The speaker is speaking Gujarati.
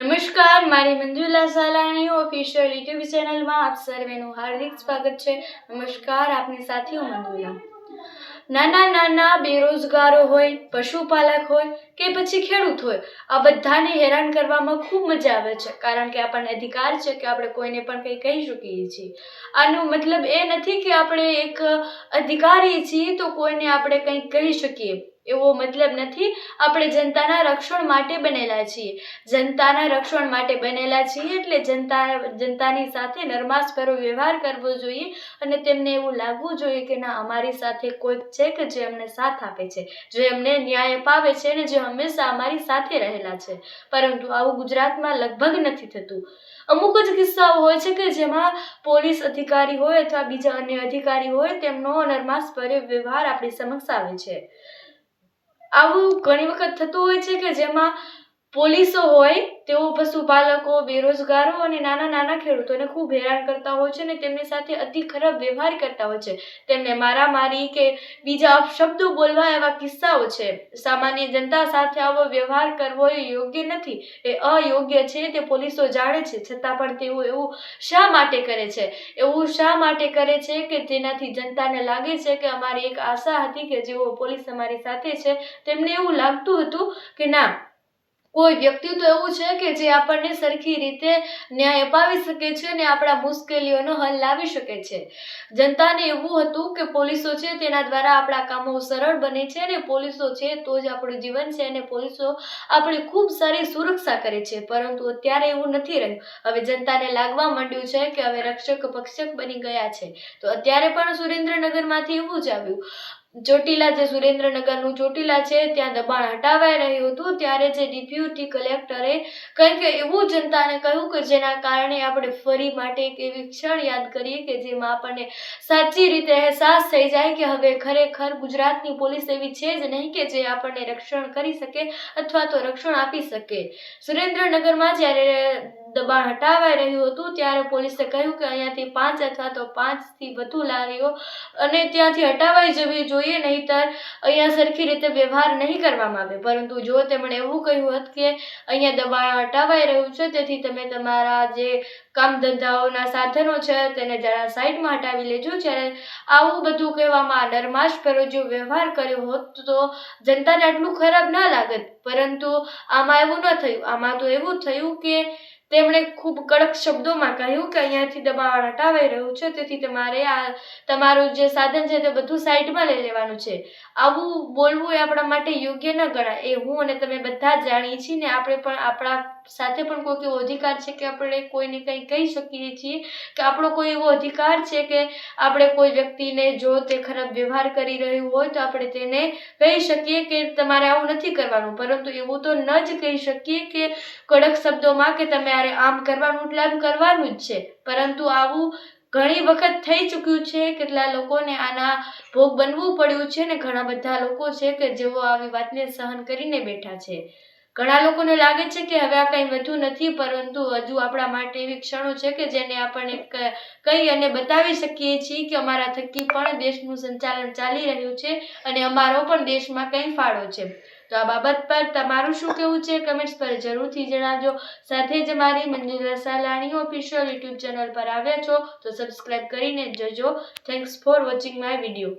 નમસ્કાર, મારી મંજુલા સાલાણી ઓફિશિયલ યુટ્યુબ ચેનલમાં આપ સર્વેનું હાર્દિક સ્વાગત છે. નમસ્કાર, આપની સાથે હું મંજુલા. નાના બેરોજગારો હોય, પશુપાલક હોય કે પછી ખેડૂત હોય, આ બધાને હેરાન કરવામાં ખૂબ મજા આવે છે, કારણ કે આપણને અધિકાર છે કે આપણે કોઈને પણ કંઈ કહી શકીએ છીએ. આનો મતલબ એ નથી કે આપણે એક અધિકારી છીએ તો કોઈને આપણે કંઈ કહી શકીએ, એવો મતલબ નથી. આપણે જનતાના રક્ષણ માટે બનેલા છીએ. જનતાના રક્ષણ માટે બનેલા છીએ એટલે જનતાની સાથે નરમાશભર્યો વ્યવહાર કરવો જોઈએ અને તેમને એવું લાગવું જોઈએ કે ના, અમારી સાથે કોઈક છે કે જે અમને સાથ આપે છે, જે અમને ન્યાય અપાવે છે અને જે હંમેશા અમારી સાથે રહેલા છે. પરંતુ આવું ગુજરાતમાં લગભગ નથી થતું. અમુક જ કિસ્સાઓ હોય છે કે જેમાં પોલીસ અધિકારી હોય અથવા બીજા અન્ય અધિકારી હોય, તેમનો નરમાશભર્યો વ્યવહાર આપણી સમક્ષ આવે છે. આવું ઘણી વખત થતું હોય છે કે જેમાં પોલીસો હોય તેઓ પશુપાલકો, બેરોજગારો અને નાના ખેડૂતોને ખૂબ હેરાન કરતા હોય છે અને તેમની સાથે અતિ ખરાબ વ્યવહાર કરતા હોય છે. તેમને મારામારી કે બીજા અપશબ્દો બોલવા એવા કિસ્સાઓ છે. સામાન્ય જનતા સાથે આવો વ્યવહાર કરવો એ યોગ્ય નથી, એ અયોગ્ય છે. તે પોલીસો જાણે છે, છતાં પણ તેઓ એવું શા માટે કરે છે? એવું શા માટે કરે છે કે જેનાથી જનતાને લાગે છે કે અમારી એક આશા હતી કે જેઓ પોલીસ અમારી સાથે છે, તેમને એવું લાગતું હતું કે ના, કોઈ વ્યક્તિ તો એવું છે કે જે આપણને સરખી રીતે ન્યાય અપાવી શકે છે અને આપણા મુશ્કેલીઓનો હલ લાવી શકે છે. જનતાને એવું હતું કે પોલીસો છે તેના દ્વારા આપણા કામો સરળ બને છે અને પોલીસો છે તો જ આપણું જીવન છે અને પોલીસો આપણી ખૂબ સારી સુરક્ષા કરે છે. પરંતુ અત્યારે એવું નથી રહ્યું. હવે જનતાને લાગવા માંડ્યું છે કે હવે રક્ષક ભક્ષક બની ગયા છે. તો અત્યારે પણ સુરેન્દ્રનગરમાંથી એવું જ આવ્યું. ચોટીલા, જે સુરેન્દ્રનગરનું ચોટીલા છે, ત્યાં દબાણ હટાવાઈ રહ્યું હતું ત્યારે જે ડેપ્યુટી કલેક્ટરે કંઈક એવું જનતાને કહ્યું કે જેના કારણે આપણે ફરી માટે એક એવી ક્ષણ યાદ કરીએ કે જેમાં આપણને સાચી રીતે અહેસાસ થઈ જાય કે હવે ખરેખર ગુજરાતની પોલીસ એવી છે જ નહીં કે જે આપણને રક્ષણ કરી શકે અથવા તો રક્ષણ આપી શકે. સુરેન્દ્રનગરમાં જ્યારે દબાણ હટાવાઈ રહ્યું હતું ત્યારે પોલીસે કહ્યું કે અહીંયાથી 5 અથવા તો 5 થી વધુ લારીઓ અને ત્યાંથી હટાવાઈ જવી જોઈએ, નહીંતર અહીંયા સરખી રીતે વ્યવહાર નહીં કરવામાં આવે. પરંતુ જો તેમણે એવું કહ્યું હતું કે અહીંયા દબાણ હટાવાઈ રહ્યું છે તેથી તમે તમારા જે કામ ધંધાઓના સાધનો છે તેને જરા સાઈડમાં હટાવી લેજો, જ્યારે આવું બધું કહેવામાં નરમાશભર્યો જો વ્યવહાર કર્યો હોત તો જનતાને આટલું ખરાબ ના લાગત. પરંતુ આમાં એવું ન થયું. આમાં તો એવું થયું કે તેમણે ખૂબ કડક શબ્દોમાં કહ્યું કે અહીંયાથી દબાણ હટાવાઈ રહ્યું છે તેથી તમારે આ તમારું જે સાધન છે તે બધું સાઈડમાં લઈ લેવાનું છે. આવું બોલવું એ આપણા માટે યોગ્ય ન ગણાય. એ હું અને તમે બધા જ જાણીએ છીએ ને આપણે પણ આપણા સાથે પણ કોઈક એવો અધિકાર છે કે આપણે કોઈને કંઈ કહી શકીએ છીએ, કે આપણો કોઈ એવો અધિકાર છે કે આપણે કોઈ વ્યક્તિને જો તે ખરાબ વ્યવહાર કરી રહ્યું હોય તો આપણે તેને કહી શકીએ કે તમારે આવું નથી કરવાનું. પરંતુ એવું તો ન જ કહી શકીએ કે કડક શબ્દોમાં કે તમે આમ કરવાનું એટલે આમ કરવાનું જ છે. પરંતુ આવું ઘણી વખત થઈ ચૂક્યું છે. કેટલા લોકોને આના ભોગ બનવું પડ્યું છે ને ઘણા બધા લોકો છે કે જેઓ આવી વાતને સહન કરીને બેઠા છે. ઘણા લોકોને લાગે છે કે હવે આ કંઈ વધુ નથી, પરંતુ હજુ આપણા માટે એવી ક્ષણો છે કે જેને આપણે કહી અને બતાવી શકીએ છીએ કે અમારા થકી પણ દેશનું સંચાલન ચાલી રહ્યું છે અને અમારો પણ દેશમાં કંઈ ફાળો છે. તો આ બાબત પર તમારું શું કહેવું છે કમેન્ટ્સ પર જરૂરથી જણાવજો. સાથે જ મારી Manjula Salani official YouTube channel પર આવ્યા છો તો સબસ્ક્રાઇબ કરીને જજો. Thanks for watching my video.